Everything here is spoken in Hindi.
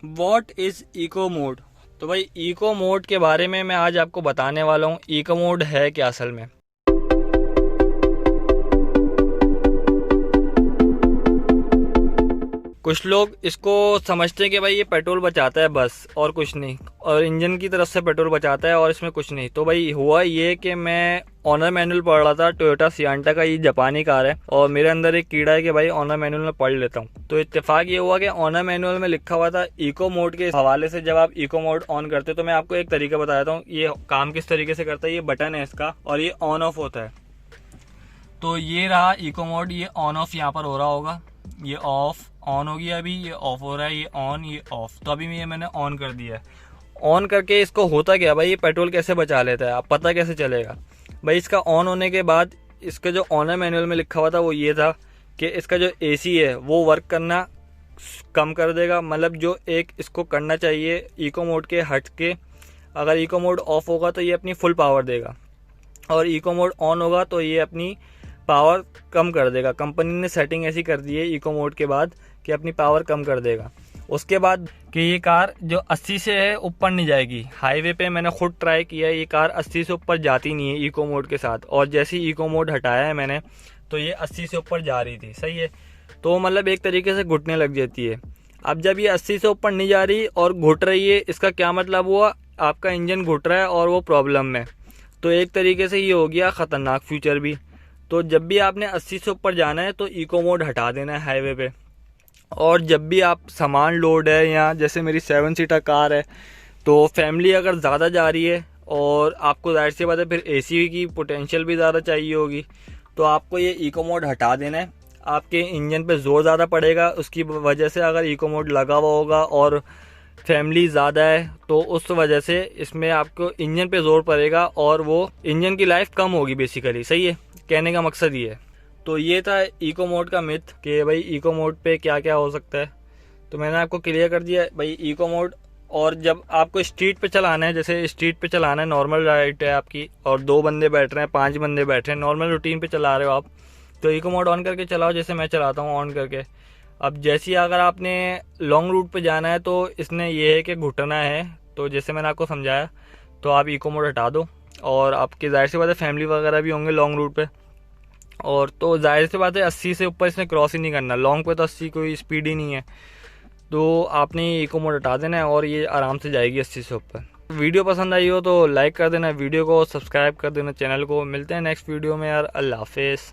What is eco mode. तो भाई इको मोड के बारे में मैं आज आपको बताने वाला हूँ। इको मोड है क्या असल में। कुछ लोग इसको समझते हैं कि भाई ये पेट्रोल बचाता है बस और कुछ नहीं, और इंजन की तरफ से पेट्रोल बचाता है और इसमें कुछ नहीं। तो भाई हुआ ये कि मैं ऑनर मैनुअल पढ़ रहा था टोयोटा सिएंटा का, ये जापानी कार है और मेरे अंदर एक कीड़ा है कि भाई ऑनर मैनुअल में पढ़ लेता हूँ। तो इत्तेफाक ये हुआ कि ऑनर मैनुअल में लिखा हुआ था इको मोड के हवाले से, जब आप इको मोड ऑन करते हो तो मैं आपको एक तरीका बता देता हूँ ये काम किस तरीके से करता है। ये बटन है इसका और ये ऑन ऑफ होता है। तो ये रहा इको मोड, ये ऑन ऑफ यहाँ पर हो रहा होगा, ये ऑफ ऑन हो गया, अभी ये ऑफ हो रहा है, ये ऑन ये ऑफ। तो अभी ये मैंने ऑन कर दिया है। ऑन करके इसको होता क्या भाई, ये पेट्रोल कैसे बचा लेता है, आप पता कैसे चलेगा भाई। इसका ऑन होने के बाद इसका जो ऑनर मैनुअल में लिखा हुआ था वो ये था कि इसका जो एसी है वो वर्क करना कम कर देगा। मतलब जो एक इसको करना चाहिए इको मोड के हट के, अगर इको मोड ऑफ होगा तो ये अपनी फुल पावर देगा और इको मोड ऑन होगा तो ये अपनी पावर कम कर देगा। कंपनी ने सेटिंग ऐसी कर दी है इको मोड के बाद कि अपनी पावर कम कर देगा। उसके बाद कि ये कार जो 80 से है ऊपर नहीं जाएगी। हाईवे पे मैंने खुद ट्राई किया है, ये कार 80 से ऊपर जाती नहीं है इको मोड के साथ, और जैसे ही इको मोड हटाया है मैंने तो ये 80 से ऊपर जा रही थी। सही है, तो मतलब एक तरीके से घुटने लग जाती है। अब जब ये 80 से ऊपर नहीं जा रही और घुट रही है, इसका क्या मतलब हुआ, आपका इंजन घुट रहा है और वो प्रॉब्लम में। तो एक तरीके से ये हो गया ख़तरनाक फ्यूचर भी। तो जब भी आपने 80 से ऊपर जाना है तो इको मोड हटा देना है हाईवे पे। और जब भी आप सामान लोड है, या जैसे मेरी 7 सीटर कार है तो फैमिली अगर ज़्यादा जा रही है और आपको जाहिर सी बात है फिर एसी की पोटेंशियल भी ज़्यादा चाहिए होगी, तो आपको ये इको मोड हटा देना है। आपके इंजन पे ज़ोर ज़्यादा पड़ेगा उसकी वजह से, अगर इको मोड लगा हुआ होगा और फैमिली ज़्यादा है तो उस वजह से इसमें आपको इंजन पे ज़ोर पड़ेगा और वो इंजन की लाइफ कम होगी बेसिकली। सही है, कहने का मकसद ये है। तो ये था इको मोड का मिथ कि भाई इको मोड पे क्या क्या हो सकता है। तो मैंने आपको क्लियर कर दिया भाई इको मोड। और जब आपको स्ट्रीट पे चलाना है, जैसे स्ट्रीट पे चलाना है, नॉर्मल राइड है आपकी और 2 बंदे बैठ रहे हैं 5 बंदे बैठ रहे हैं, नॉर्मल रूटीन पे चला रहे हो आप, तो इको मोड ऑन करके चलाओ जैसे मैं चलाता हूँ ऑन करके। अब जैसे ही अगर आपने लॉन्ग रूट पे जाना है तो इसने ये है कि घुटना है, तो जैसे मैंने आपको समझाया, तो आप इको मोड हटा दो। और आपकी जाहिर सी बात है फैमिली वगैरह भी होंगे लॉन्ग रूट पे, और तो जाहिर सी बात है 80 से ऊपर इसने क्रॉस ही नहीं करना। लॉन्ग पे तो 80 कोई स्पीड ही नहीं है, तो आपने इको मोड हटा देना है और ये आराम से जाएगी 80 से ऊपर। वीडियो पसंद आई हो तो लाइक कर देना, वीडियो को सब्सक्राइब कर देना चैनल को। मिलते हैं नेक्स्ट वीडियो में यार, अल्लाह हाफिज़।